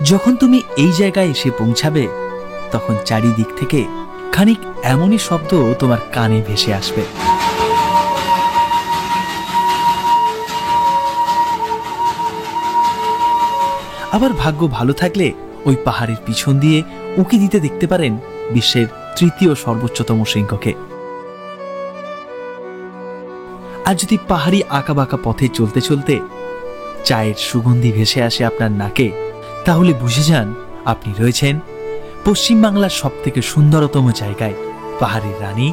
যখন তুমি এই জায়গায় এসে পৌঁছাবে তখন চারিদিক থেকে খানিক এমনই শব্দ তোমার কানে ভেসে আসবে। আবার ভাগ্য ভালো থাকলে ওই পাহাড়ের পিছন দিয়ে উঁকি দিতে দেখতে পারেন বিশ্বের তৃতীয় সর্বোচ্চতম শৃঙ্গকে। আর যদি পাহাড়ি আঁকাবাঁকা পথে চলতে চলতে চায়ের সুগন্ধি ভেসে আসে আপনার নাকে, তাহলে বুঝে যান আপনি রয়েছেন পশ্চিমবাংলার সব থেকে সুন্দরতম জায়গায়, পাহাড়ের রানী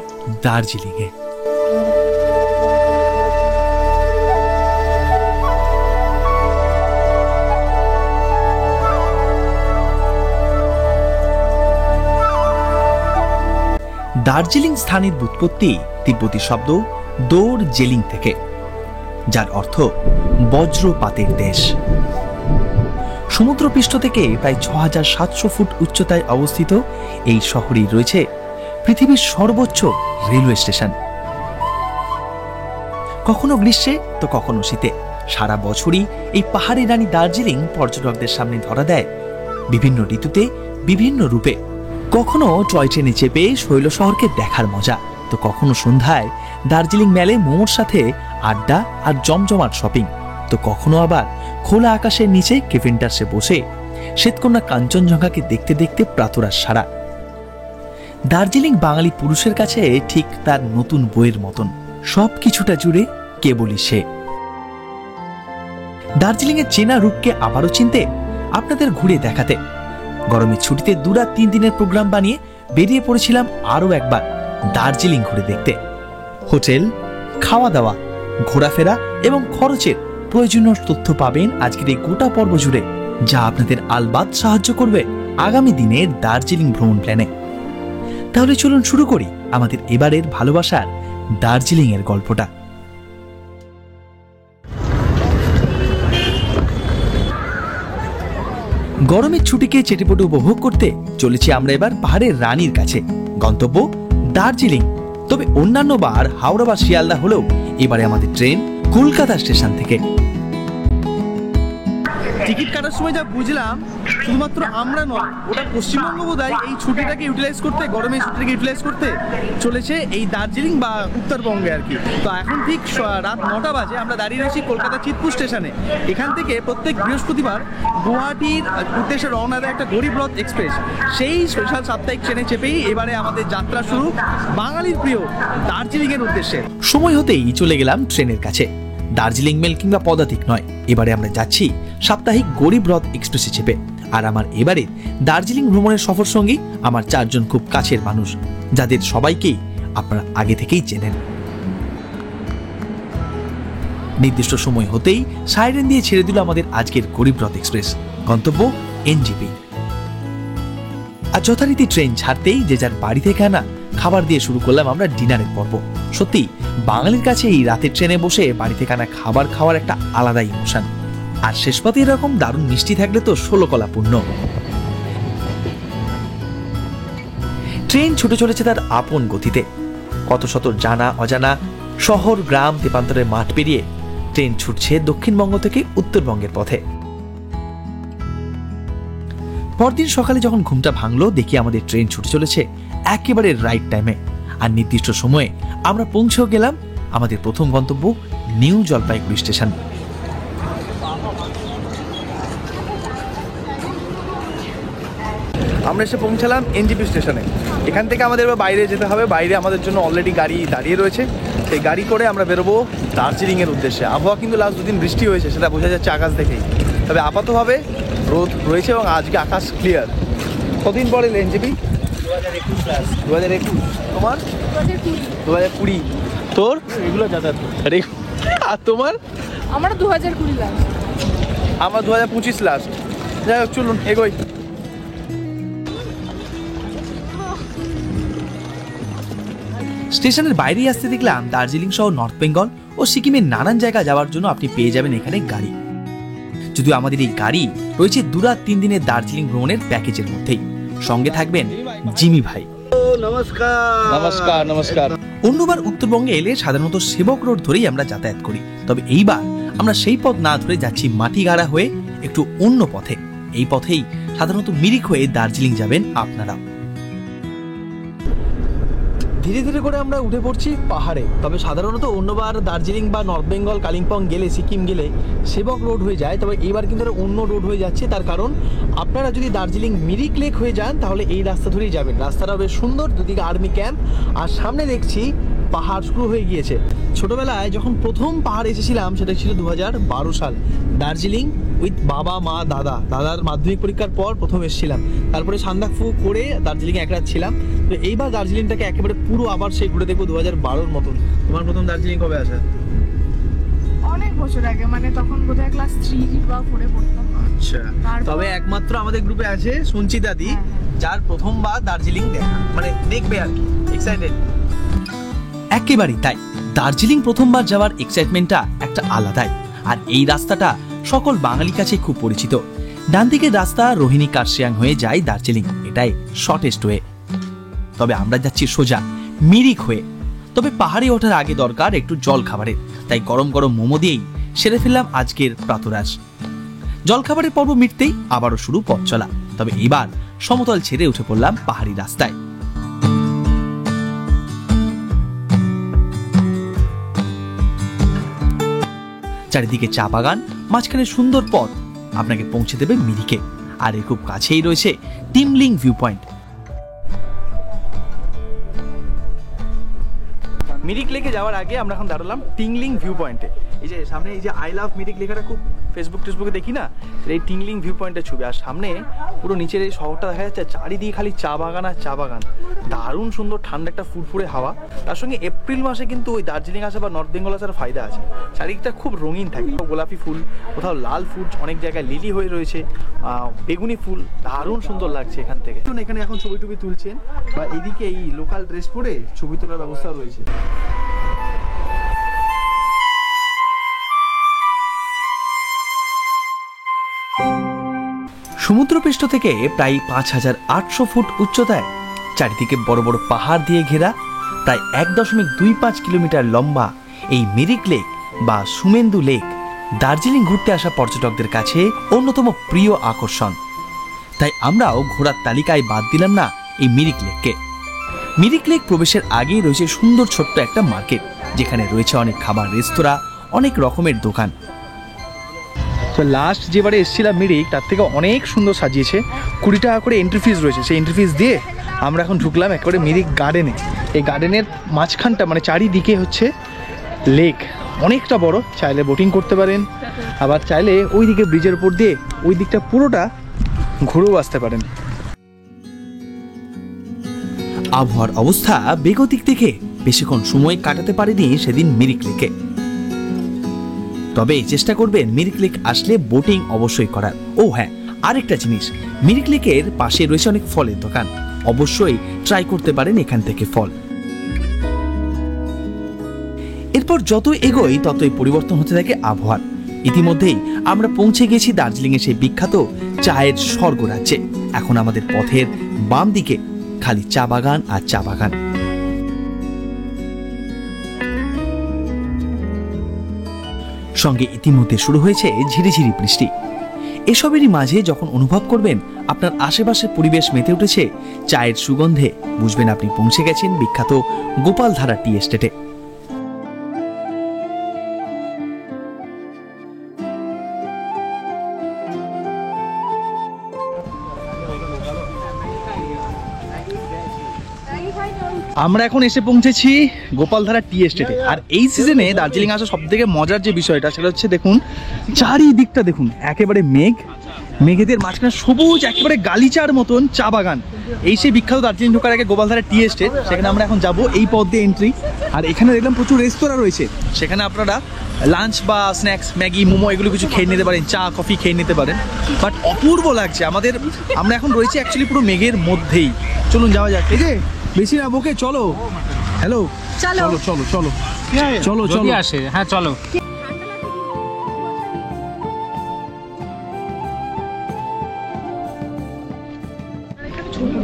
দার্জিলিংয়ে। দার্জিলিং স্থানের ব্যুৎপত্তি তিব্বতী শব্দ দোর জেলিং থেকে, যার অর্থ বজ্রপাতের দেশ। সমুদ্রপৃষ্ঠ থেকে প্রায় ৬৭০০ ফুট উচ্চতায় অবস্থিত এই শহরেই রয়েছে পৃথিবীর সর্বোচ্চ রেলওয়ে স্টেশন। কখনো গ্রীষ্মে তো কখনো শীতে সারা বছরই এই পাহাড়ের রানী দার্জিলিং পর্যটকদের সামনে ধরা দেয় বিভিন্ন ঋতুতে বিভিন্ন রূপে। কখনো টয় ট্রেনে চেপে শৈল শহরকে দেখার মজা, তো কখনো সন্ধ্যায় দার্জিলিং মেলে মোমোর সাথে আড্ডা আর জমজমাট শপিং, তো কখনো আবার খোলা আকাশের নিচে কেভেন্টার্সে বসে শ্বেতকন্যা কাঞ্চনজঙ্ঘাকে দেখতে দেখতে প্রাতরাশ সারা। দার্জিলিং বাঙালি পুরুষের কাছে ঠিক তার নতুন বইয়ের মতন, সব কিছুটা জুড়ে কেবলই সে। দার্জিলিং এর চেনা রূপকে আবারও চিনতে, আপনাদের ঘুরে দেখাতে গরমের ছুটিতে ২-৩ দিনের প্রোগ্রাম বানিয়ে বেরিয়ে পড়েছিলাম আরও একবার দার্জিলিং ঘুরে দেখতে। হোটেল, খাওয়া দাওয়া, ঘোরাফেরা এবং খরচের প্রয়োজনীয় তথ্য পাবেন আজকের এই গোটা পর্ব জুড়ে, যা আপনাদের আলবাত সাহায্য করবে আগামী দিনের দার্জিলিং ভ্রমণ প্ল্যানে। তাহলে চলুন শুরু করি আমাদের এবারের ভালোবাসার দার্জিলিং এর গল্পটা। গরমের ছুটিকে চেটেপুটে উপভোগ করতে চলেছি আমরা এবার পাহাড়ের রানীর কাছে, গন্তব্য দার্জিলিং। তবে অন্যান্য বার হাওড়া বা শিয়ালদা হলেও এবারে আমাদের ট্রেন কলকাতা স্টেশন থেকে। টিকিট কাটার সময় যা বুঝলাম, শুধুমাত্র আমরা নয়, ওটা পশ্চিমবঙ্গ বোধহয় এই ছুটিটাকে ইউটিলাইজ করতে, গরমের ছুটিটাকে ইউটিলাইজ করতে চলেছে এই দার্জিলিং বা উত্তরবঙ্গে আর কি। তো এখন ঠিক রাত ৯টা বাজে, আমরা দাঁড়িয়ে রয়েছি কলকাতা চিতপুর স্টেশনে। এখান থেকে প্রত্যেক বৃহস্পতিবার গুয়াহাটির উদ্দেশ্যে রওনা দেয় একটা গরিব রথ এক্সপ্রেস। সেই স্পেশাল সাপ্তাহিক ট্রেনে চেপেই এবারে আমাদের যাত্রা শুরু বাঙালির প্রিয় দার্জিলিংয়ের উদ্দেশ্যে। সময় হতেই চলে গেলাম ট্রেনের কাছে। দার্জিলিং মেল কিংবা পদাতিক নয়, এবারে আমরা যাচ্ছি সাপ্তাহিক গরিব রথ এক্সপ্রেসে চেপে। আর আমার এবারে দার্জিলিং ভ্রমণের সফর সঙ্গী আমার ৪ জন খুব কাছের মানুষ, যাদের সবাইকেই আপনারা আগে থেকেই চেনেন। নির্দিষ্ট সময় হতেই সাইরেন দিয়ে ছেড়ে দিল আমাদের আজকের গরিব রথ এক্সপ্রেস, গন্তব্য এনজেপি। আর যথারীতি ট্রেন ছাড়তেই যে যার বাড়ি থেকে আনা খাবার দিয়ে শুরু করলাম আমরা ডিনারের পর্ব। সত্যি বাঙালির কাছে এই রাতের ট্রেনে বসে বাড়ি থেকে আনা খাবার খাওয়ার একটা আলাদা ইমোশন। আর শেষ পাতে এরকম দারুণ মিষ্টি থাকলে তো ১৬ কলা পূর্ণ। ট্রেন ছুটে চলেছে তার আপন গতিতে, কত শত জানা অজানা শহর, গ্রাম, তেপান্তরের মাঠ পেরিয়ে ট্রেন ছুটছে দক্ষিণবঙ্গ থেকে উত্তরবঙ্গের পথে। পরদিন সকালে যখন ঘুমটা ভাঙলো, দেখি আমাদের ট্রেন ছুটে চলেছে একেবারে রাইট টাইমে। আর নির্দিষ্ট সময়ে আমরা পৌঁছেও গেলাম আমাদের প্রথম গন্তব্য নিউ জলপাইগুড়ি স্টেশন। আমরা এসে পৌঁছালাম এনজেপি স্টেশনে। এখান থেকে আমাদের এবার বাইরে যেতে হবে। বাইরে আমাদের জন্য অলরেডি গাড়ি দাঁড়িয়ে রয়েছে। সেই গাড়ি করে আমরা বেরোবো দার্জিলিংয়ের উদ্দেশ্যে। আবহাওয়া কিন্তু লাস্ট 2 দিন বৃষ্টি হয়েছে, সেটা বোঝা যাচ্ছে আকাশ দেখেই। তবে আপাতভাবে রোদ রয়েছে এবং আজকে আকাশ ক্লিয়ার। কদিন পরে এনজেপি? 2021। তোমার 2020। তোর এগুলো যাতায়াত। আর তোমার? আমার 2020 লাস্ট। আমার 2025 লাস্ট। যাই হোক, চলুন এগোই। স্টেশনের বাইরেই আসতে দেখলাম দার্জিলিং সহ নর্থ বেঙ্গল ও সিকিমের নানান জায়গা যাওয়ার জন্য আপনি পেয়ে যাবেন এখানে গাড়ি। যদিও আমাদের এই গাড়ি রয়েছে 2-3 দিনের দার্জিলিং ভ্রমণের প্যাকেজের মধ্যেই। সঙ্গে থাকবেন জিমি ভাই। নমস্কার। নমস্কার। অন্যবার উত্তরবঙ্গে এলে সাধারণত সেবক রোড ধরেই আমরা যাতায়াত করি, তবে এইবার আমরা সেই পথ না ধরে যাচ্ছি মাটিগাড়া হয়ে একটু অন্য পথে। এই পথেই সাধারণত মিরিক হয়ে দার্জিলিং যাবেন আপনারা। ধীরে ধীরে করে আমরা উঠে পড়ছি পাহাড়ে। তবে সাধারণত অন্যবার দার্জিলিং বা নর্থ বেঙ্গল কালিম্পং গেলে, সিকিম গেলে সেবক রোড হয়ে যায়, তবে এবার কিন্তু অন্য রোড হয়ে যাচ্ছে। তার কারণ আপনারা যদি দার্জিলিং মিরিক লেক হয়ে যান তাহলে এই রাস্তা ধরেই যাবেন। রাস্তাটা বেশ সুন্দর, দুদিকে আর্মি ক্যাম্প, আর সামনে দেখছি পাহাড় শুরু হয়ে গিয়েছে। ছোটবেলায় যখন প্রথম পাহাড়ে এসেছিলাম সেটা ছিল 2012 সাল, দার্জিলিং উইথ বাবা মা দাদার মাধ্যমিক পরীক্ষার পর প্রথম এসেছিলাম। তারপরে সান্দাকফু করে দার্জিলিংয়ে এক রাত ছিলাম। তো এইবার দার্জিলিংটাকে একেবারে পুরো আবার সেই ঘুরে দেখবো 2012-র মতন। তোমার প্রথম দার্জিলিং কবে আসা? অনেক বছর আগে, মানে তখন বোধহয় ক্লাস 3 বা 4 এ পড়তাম। আচ্ছা, তবে একমাত্র আমাদের গ্রুপে আছে সঞ্চিতা দি, যার প্রথমবার দার্জিলিং দেখা, মানে দেখবে আর কি, এক্সাইটেড। একেবারেই তাই, দার্জিলিং প্রথমবার যাওয়ার এক্সাইটমেন্টটা একটা আলাদাই। আর এই রাস্তাটা সকল বাঙালির কাছে খুব পরিচিত। ডান দিকের রাস্তা রোহিণী কার্শিয়াং হয়ে যায় দার্জিলিং, এটাই শর্টেস্ট ওয়ে। তবে আমরা যাচ্ছি সোজা মিরিক হয়ে। তবে পাহাড়ে ওঠার আগে দরকার একটু জল খাবারের, তাই গরম গরম মোমো দিয়েই সেরে ফেললাম আজকের প্রাতরাশ। জল খাবারের পর্ব মিটতেই আবারও শুরু পথ চলা। তবে এবার সমতল ছেড়ে উঠে পড়লাম পাহাড়ি রাস্তায়। চারিদিকে চা বাগান, মাঝখানে সুন্দর পথ আপনাকে পৌঁছে দেবে মিরিকে। আর এর খুব কাছেই রয়েছে টিমলিং ভিউ পয়েন্ট। মিরিক লেকে যাওয়ার আগে আমরা এখন দাঁড়ালাম টিংলিং ভিউ পয়েন্টে। এই যে সামনে এই যে আই লাভ মিরিক লেখাটা খুব ফেসবুকে দেখি না, এই টিংলিং ভিউ পয়েন্টের ছবি। আর সামনে পুরো নিচের এই শহরটা দেখা যাচ্ছে, চারিদিকে খালি চা বাগান আর চা বাগান। দারুণ সুন্দর ঠান্ডা একটা ফুরফুরে হাওয়া। তার সঙ্গে এপ্রিল মাসে কিন্তু ওই দার্জিলিং আসা বা নর্থ বেঙ্গল আসার ফায়দা আছে। চারিদিকটা খুব রঙিন থাকে, গোলাপি ফুল, কোথাও লাল ফুল, অনেক জায়গায় লিলি হয়ে রয়েছে, বেগুনি ফুল, দারুণ সুন্দর লাগছে এখান থেকে। এখানে এখন ছবি টবি তুলছেন, বা এদিকে এই লোকাল ড্রেস পরে ছবি তোলার ব্যবস্থা রয়েছে। সমুদ্রপৃষ্ঠ থেকে প্রায় 5800 ফুট উচ্চতায়, চারিদিকে বড় বড় পাহাড় দিয়ে ঘেরা, প্রায় 1.25 কিলোমিটার লম্বা এই মিরিক লেক বা সুমেন্দু লেক দার্জিলিং ঘুরতে আসা পর্যটকদের কাছে অন্যতম প্রিয় আকর্ষণ। তাই আমরাও ঘোরার তালিকায় বাদ দিলাম না এই মিরিক লেককে। মিরিক লেক প্রবেশের আগেই রয়েছে সুন্দর ছোট্ট একটা মার্কেট, যেখানে রয়েছে অনেক খাবার রেস্তোরাঁ, অনেক রকমের দোকান। তো লাস্ট যেবারে এসেছিলাম মিরিক, তার থেকে অনেক সুন্দর সাজিয়েছে। 20 টাকা করে এন্ট্রি ফিস রয়েছে। সেই এন্ট্রি ফিস দিয়ে আমরা এখন ঢুকলাম একেবারে মিরিক গার্ডেনে। এই গার্ডেনের মাঝখানটা মানে চারিদিকে হচ্ছে লেক, অনেকটা বড়। চাইলে বোটিং করতে পারেন, আবার চাইলে ওই দিকে ব্রিজের উপর দিয়ে ওই দিকটা পুরোটা ঘুরেও আসতে পারেন। আবহাওয়ার অবস্থা বেগতিক দেখে বেশিক্ষণ সময় কাটাতে পারেনি সেদিন মিরিক লেকে। তবে চেষ্টা করবেন মিরিক লেক আসলে বোটিং অবশ্যই করার। ও হ্যাঁ, আরেকটা জিনিস, মিরিক লেকের পাশে রয়েছে অনেক ফলের দোকান, অবশ্যই ট্রাই করতে পারেন এখান থেকে ফল। এরপর যত এগোই ততই পরিবর্তন হতে থাকে আবহাওয়ার। ইতিমধ্যেই আমরা পৌঁছে গেছি দার্জিলিংয়ে সেই বিখ্যাত চায়ের স্বর্গরাজ্যে। এখন আমাদের পথের বাম দিকে খালি চা বাগান আর চা বাগান। সঙ্গে ইতিমধ্যে শুরু হয়েছে ঝিরিঝিরি বৃষ্টি। এসবেরই মাঝে যখন অনুভব করবেন আপনার আশেপাশের পরিবেশ মেতে উঠেছে চায়ের সুগন্ধে, বুঝবেন আপনি পৌঁছে গেছেন বিখ্যাত গোপালধারা টি এস্টেটে। আমরা এখন এসে পৌঁছেছি গোপালধারা টি এস্টেটে। আর এই সিজনে দার্জিলিং আসা সব থেকে মজার যে বিষয়টা সেটা হচ্ছে, দেখুন চারিদিকটা দেখুন, একেবারে মেঘেদের মাঝখানে সবুজ একেবারে গালিচার মতন চা বাগান। এই সেই বিখ্যাত দার্জিলিং ঢোকার আগে গোপালধারা টি এস্টেট, সেখানে আমরা এখন যাব। এই পথ দিয়ে এন্ট্রি। আর এখানে দেখলাম প্রচুর রেস্তোরাঁ রয়েছে, সেখানে আপনারা লাঞ্চ বা স্ন্যাক্স, ম্যাগি, মোমো এগুলো কিছু খেয়ে নিতে পারেন, চা কফি খেয়ে নিতে পারেন। বাট অপূর্ব লাগছে আমরা এখন রয়েছি অ্যাকচুয়ালি পুরো মেঘের মধ্যেই। চলুন যাওয়া যাক। এই যে বেশি না বকে, চলো। হ্যালো, চলো চলো চলো চলো চলো আসে। হ্যাঁ চলো।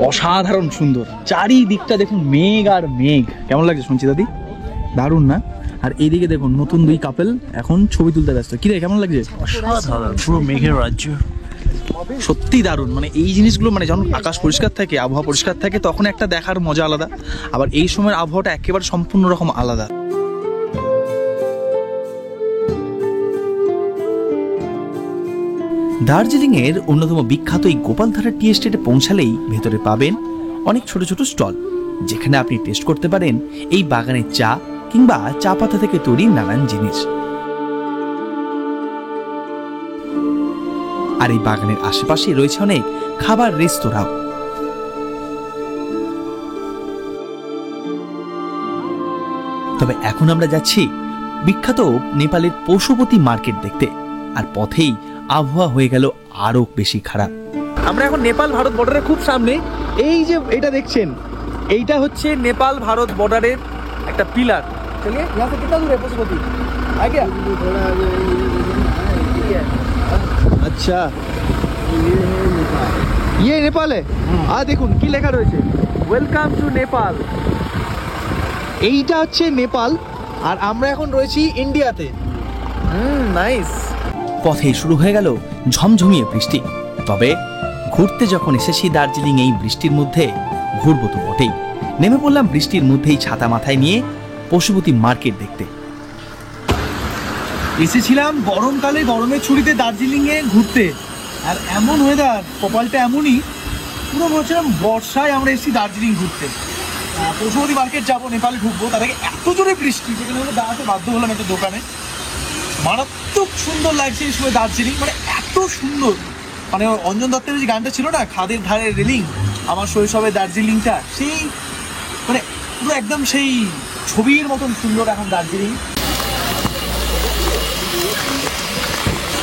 অসাধারণ সুন্দর চারিদিকটা দেখুন, মেঘ আর মেঘ। কেমন লাগছে শুনছি দাদি? দারুণ না? আর এইদিকে দেখুন নতুন দুই কাপল এখন ছবি তুলতে ব্যস্ত। কি রে, কেমন লাগছে? অসাধারণ, পুরো মেঘের রাজ্য। সত্যি দারুণ। মানে এই জিনিসগুলো মানে যখন আকাশ পরিষ্কার থাকে, আবহাওয়া পরিষ্কার থাকে, তখন একটা দেখার মজা আলাদা। আবার এই সময়ের আবহাওয়াটা একেবারে সম্পূর্ণ রকম আলাদা। দার্জিলিংয়ের অন্যতম বিখ্যাত এই গোপালধারা টি এস্টেটে পৌঁছালেই ভেতরে পাবেন অনেক ছোট ছোট স্টল, যেখানে আপনি টেস্ট করতে পারেন এই বাগানের চা কিংবা চা পাতা থেকে তৈরি নানান জিনিস। আর এই বাগানের আশেপাশে রয়েছে অনেক খাবার রেস্তোরাঁ। তবে এখন আমরা যাচ্ছি বিখ্যাত নেপালের পশুপতি মার্কেট দেখতে, আর পথেই আবহাওয়া হয়ে গেল আরো বেশি খারাপ। আমরা এখন নেপাল ভারত বর্ডারের খুব সামনে। এই যে এটা দেখছেন, এইটা হচ্ছে নেপাল ভারত বর্ডারের একটা পিলার। চলিए यहाँ से कितना दूर है पशुपति? आ गया? अच्छा, ये नेपाल है। দেখুন কি লেখা রয়েছে, ওয়েলকাম টু নেপাল। এইটা হচ্ছে নেপাল, আর আমরা এখন রয়েছি ইন্ডিয়াতে। নাইস। পথে শুরু হয়ে গেল ঝমঝমিয়ে বৃষ্টি। তবে ঘুরতে যখন এসেছি দার্জিলিং, এই বৃষ্টির মধ্যে ঘুরবো তো বটেই। নেমে পড়লাম বৃষ্টির মধ্যেই ছাতা মাথায় নিয়ে পশুপতি মার্কেট দেখতে। এসেছিলাম গরমকালে গরমের ছুটিতে দার্জিলিংয়ে ঘুরতে, আর এমন ওয়েদার, কপালটা এমনই, পুরো বলছিলাম বর্ষায় আমরা এসেছি দার্জিলিং ঘুরতে। পশুপতি মার্কেট যাবো, নেপালে ঢুকবো, তার আগে এত জোরে বৃষ্টি, যেখানে আমরা দাঁড়াতে বাধ্য হলাম একটা দোকানে। মারাত্মক সুন্দর লাগছে এই সময় দার্জিলিং, মানে এত সুন্দর। মানে অঞ্জন দত্তের যে গানটা ছিল না, খাদের ধারে রেলিং, আমার শৈশবের দার্জিলিংটা, সেই মানে পুরো একদম সেই ছবির মতন সুন্দর এখন দার্জিলিং।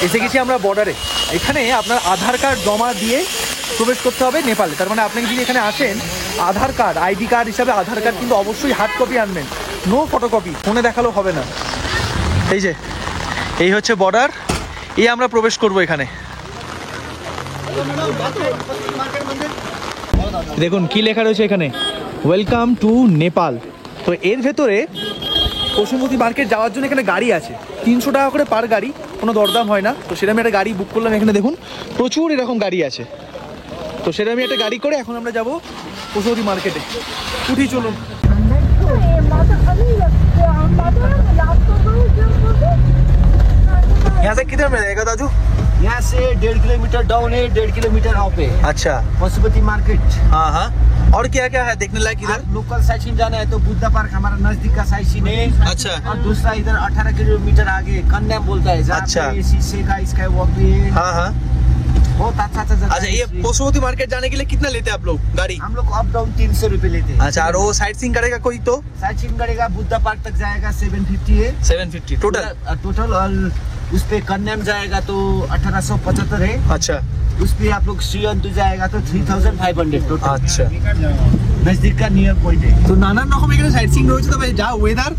এসে গেছি আমরা বর্ডারে। এখানে আপনার আধার কার্ড জমা দিয়ে প্রবেশ করতে হবে নেপালে। তার মানে আপনি যদি এখানে আসেন, আধার কার্ড, আইডি কার্ড হিসাবে আধার কার্ড কিন্তু অবশ্যই হার্ড কপি আনবেন, নো ফটোকপি, ফোনে দেখালেও হবে না। এই যে এই হচ্ছে বর্ডার, এই আমরা প্রবেশ করব এখানে। দেখুন কি লেখা রয়েছে এখানে, ওয়েলকাম টু নেপাল। তো এর ভেতরে পশুপতি মার্কেট যাওয়ার জন্য এখানে গাড়ি আছে, 300 টাকা করে পার গাড়ি, কোনো দরদাম হয় না। তো সেরকম একটা গাড়ি বুক করলাম। এখানে দেখুন প্রচুর এরকম গাড়ি আছে। তো সেরকম একটা গাড়ি করে এখন আমরা যাব পশুপতি মার্কেটে। উঠি চলুন। यहाँ से किधर में रहेगा दादू? यहाँ से 1.5 किलोमीटर डाउन है, 1.5 किलोमीटर अप है। अच्छा, पशुपति मार्केट। हाँ हाँ। और क्या क्या है देखने लायक इधर? लोकल साइट सीन जाना है तो बुद्धा पार्क हमारा नजदीक का साइट सीन है। अच्छा। और दूसरा इधर 18 किलोमीटर आगे कन्याम बोलता है, जहाँ अच्छा। पे शीशे का स्काई वॉक भी है। हाँ हाँ। बहुत अच्छा जगह अच्छा, है ये इसलिए। पशुपति मार्केट जाने के लिए कितना लेते हैं आप लोग गाड़ी? हम लोग अप डाउन 300 रुपए लेते हैं। अच्छा, और वो साइट सीइंग करेगा कोई तो? साइट सीन करेगा बुद्धा पार्क तक जाएगा 750 है 750 टोटल। टोटल। और उस पे कन्याम जाएगा तो 1875 है। अच्छा उस पे आप लोग श्रीअंतु जाएगा तो 3500 टोटल। अच्छा। नजदीक का नियर पॉइंट है। তো নানান রকম এখানে সাইট সিইং রয়েছে। তবে যা ওয়েদার,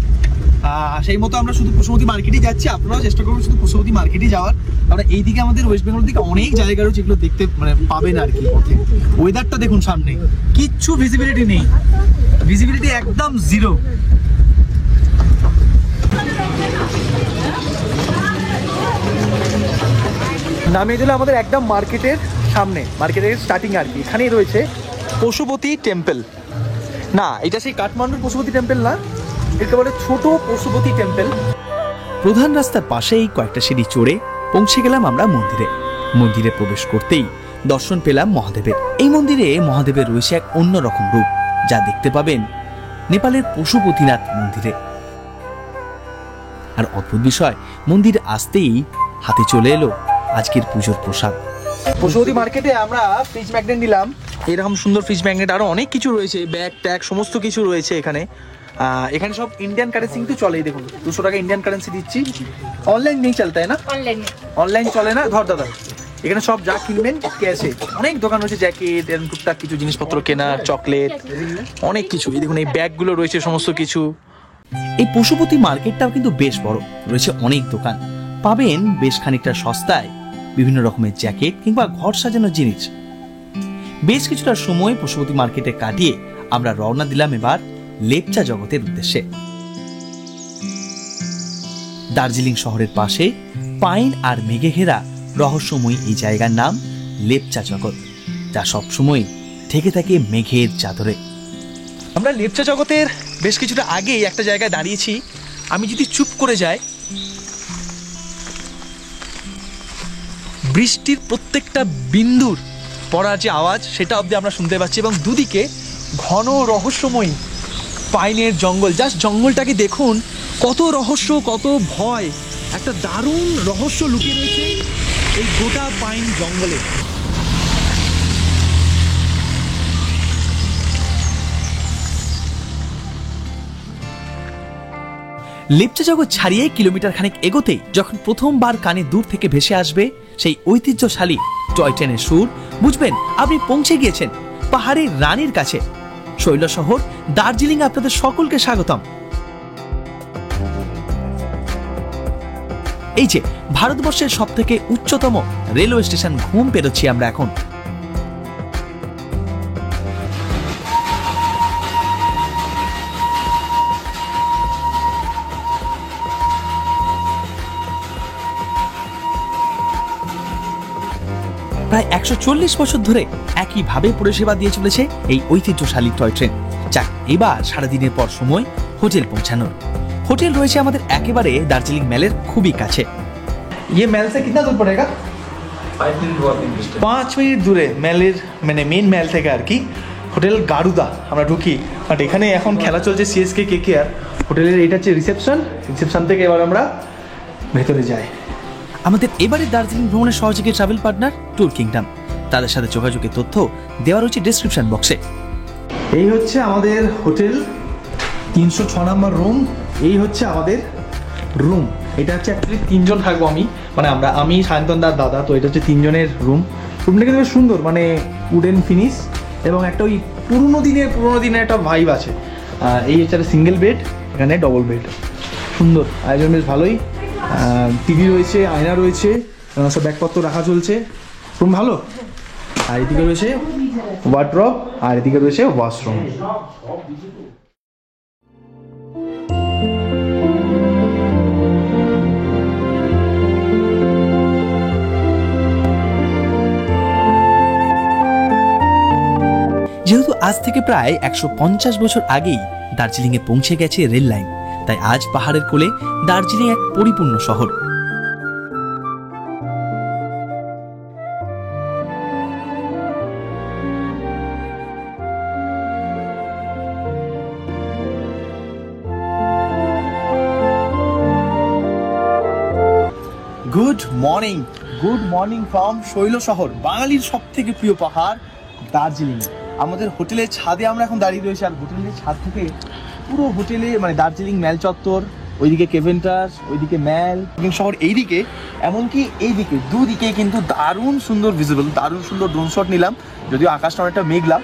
সেই মতো আমরা শুধু পশুপতি মার্কেটই যাচ্ছি। আপনারাও চেষ্টা করবেন শুধু পশুপতি মার্কেটই যাওয়ার। আমরা এইদিকে আমাদের ওয়েস্ট বেঙ্গল দিকে অনেক জায়গা রয়েছে, যেগুলো দেখতে মানে পাবেন আর কি পথে। ওয়েদারটা দেখুন, সামনে কিচ্ছু ভিজিবিলিটি নেই, ভিজিবিলিটি একদম জিরো। নামিয়ে দিল আমাদের একদম মার্কেটের সামনে, মার্কেটের স্টার্টিং আর কি। এখানেই রয়েছে পশুপতি টেম্পল। না, এটা সেই কাঠমান্ডুর পশুপতি টেম্পল না, এটা বলে ছোট পশুপতি টেম্পল। প্রধান রাস্তার পাশেই কয়েকটা সিঁড়ি চড়ে পৌঁছে গেলাম আমরা মন্দিরে। মন্দিরে প্রবেশ করতেই দর্শন পেলাম মহাদেবের। এই মন্দিরে মহাদেবের রয়েছে এক অন্যরকম রূপ, যা দেখতে পাবেন নেপালের পশুপতিনাথ মন্দিরে। আর অদ্ভুত বিষয়, মন্দির আসতেই হাতে চলে এলো আজকের পুজোর প্রসাদ। পশুপতি মার্কেটে আমরা ফ্রিজ ম্যাগনেট নিলাম, এরকম সুন্দর ফ্রিজ ম্যাগনেট, আরো অনেক কিছু রয়েছে, ব্যাগ ট্যাগ সমস্ত কিছু রয়েছে এখানে। এখানে সব ইন্ডিয়ান কারেন্সি কিন্তু চলেই। দেখুন 200 টাকা ইন্ডিয়ান কারেন্সি দিচ্ছি। অনলাইন নেই চলতা है ना? অনলাইন চলে না। ধর দাদা, এখানে সব যা কিনবেন ক্যাশে। অনেক দোকান রয়েছে, জ্যাকেট, এরকম টুকটাক কিছু জিনিসপত্র কেনার, চকলেট, অনেক কিছু। এই দেখুন এই ব্যাগগুলো রয়েছে সমস্ত কিছু। এই পশুপতি মার্কেটটাও কিন্তু বেশ বড়, রয়েছে অনেক দোকান। পাবেন বেশ খানিকটা সস্তায় বিভিন্ন রকমের জ্যাকেট কিংবা ঘর সাজানোর জিনিস। বেশ কিছুটা সময় পশুপতি মার্কেটে কাটিয়ে আমরা রওনা দিলাম এবার লেপচা জগতের উদ্দেশ্যে। দার্জিলিং শহরের পাশে পাইন আর মেঘে ঘেরা রহস্যময়ী এই জায়গার নাম লেপচা জগৎ, যা সবসময় ঢেকে থাকে মেঘের চাদরে। আমরা লেপচা জগতের বেশ কিছুটা আগেই একটা জায়গায় দাঁড়িয়েছি। আমি যদি চুপ করে যাই, বৃষ্টির প্রত্যেকটা বিন্দুর পড়ার যে আওয়াজ সেটা অবধি আমরা শুনতে পাচ্ছি, এবং দুদিকে ঘন রহস্যময়ী পাইনের জঙ্গল। জাস্ট জঙ্গলটাকে দেখুন, কত রহস্য, কত ভয়, একটা দারুণ রহস্য লুকিয়ে রয়েছে এই গোটা পাইন জঙ্গলে। লেপচা জগৎ ছাড়িয়ে কিলোমিটার খানেক এগোতেই যখন প্রথমবার কানে দূর থেকে ভেসে আসবে সেই ঐতিহ্যশালী টয় ট্রেনের সুর, বুঝবেন আপনি পৌঁছে গিয়েছেন পাহাড়ের রানীর কাছে। শৈল শহর দার্জিলিং আপনাদের সকলকে স্বাগতম। এই যে ভারতবর্ষের সব থেকে উচ্চতম রেলওয়ে স্টেশন ঘুম পেরোচ্ছি আমরা এখন। প্রায় 140 বছর ধরে একইভাবে পরিষেবা দিয়ে চলেছে এই ঐতিহ্যশালী টয় ট্রেন। যাক, এবার সারাদিনের পর সময় হোটেল পৌঁছানোর। হোটেল রয়েছে আমাদের একেবারে দার্জিলিং মেলের খুবই কাছে। ये मेल से कितना दूर पड़ेगा? 5 মিনিট দূরে মেলের, মানে মেন মেল থেকে আর কি। হোটেল গারুদা আমরা ঢুকি, বাট এখানে এখন খেলা চলছে সিএসকে কেকেআর। হোটেলের এটা হচ্ছে রিসেপশন থেকে এবার আমরা ভেতরে যাই। আমাদের এবারে দার্জিলিং ভ্রমণের সহযোগী ট্রাভেল পার্টনার ট্যুর কিংডম, তাদের সাথে যোগাযোগের তথ্য দেওয়া রয়েছে ডেসক্রিপশন বক্সে। এই হচ্ছে আমাদের হোটেল, 306 নম্বর রুম। এই হচ্ছে আমাদের রুম। এটা হচ্ছে অ্যাকচুয়ালি 3 জন থাকবো আমি সায়ন্তনদার দাদা। তো এটা হচ্ছে 3 জনের রুম। রুমটা কিন্তু বেশ সুন্দর, মানে উডেন ফিনিশ, এবং একটা ওই পুরোনো দিনের একটা ভাইব আছে। এই হচ্ছে একটা সিঙ্গেল বেড, এখানে ডবল বেড। সুন্দর আয়োজন, বেশ ভালোই। টিভি রয়েছে, আয়না রয়েছে, সব ব্যাগপত্র রাখা চলছে। রুম ভালো। আর এদিকে রয়েছে ওয়ার্ড্রপ, আর এদিকে রয়েছে ওয়াশরুম। যেহেতু আজ থেকে প্রায় 150 বছর আগেই দার্জিলিং এ পৌঁছে গেছে রেল লাইন, তাই আজ পাহাড়ের কোলে দার্জিলিং এক পরিপূর্ণ শহর। গুড মর্নিং ফ্রম শৈল শহর, বাঙালির সব থেকে প্রিয় পাহাড় দার্জিলিং। আমাদের হোটেলের ছাদে আমরা এখন দাঁড়িয়ে রয়েছি, আর হোটেলের ছাদ থেকে পুরো হোটেলে, মানে দার্জিলিং মেল চত্বর, ওইদিকে কেভেন্টাস, ওইদিকে মেল শহর, এইদিকে এমনকি এইদিকে দুদিকে কিন্তু দারুণ সুন্দর ভিজিবল, দারুণ সুন্দর ড্রোন শট নিলাম। যদিও আকাশটা অনেকটা মেঘলা।